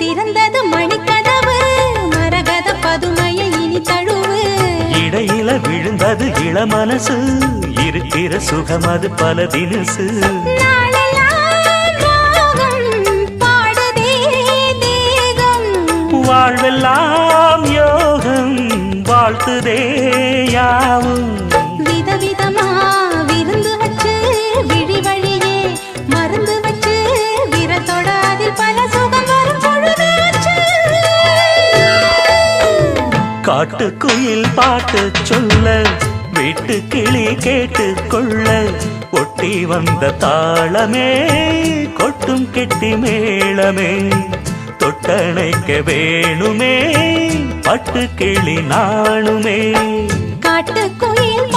திறந்தது மணிக்கதவு மரகத பதுமையை இனி தழுவு இடையில விழுந்தது இளமனசு இருக்கிற சுகம் அது பல தினசு வாழ்வெல்லாம் யோகம் வாழ்த்துதே யாவும் விதவிதமா விருந்து வச்சு விழி வழியே மருந்து வச்சு விரத்தோட அதில் பல சுகம் வரும் பொழுதாச்சு காட்டுக்குயில் பாட்டு சொல்ல வீட்டு கிளி கேட்டு கொள்ள ஒட்டி வந்த தாளமே கொட்டும் கெட்டி மேளமே தொட்டணைக்க வேணுமே பட்டு கிளி நாணுமே காட்டுக்குயில்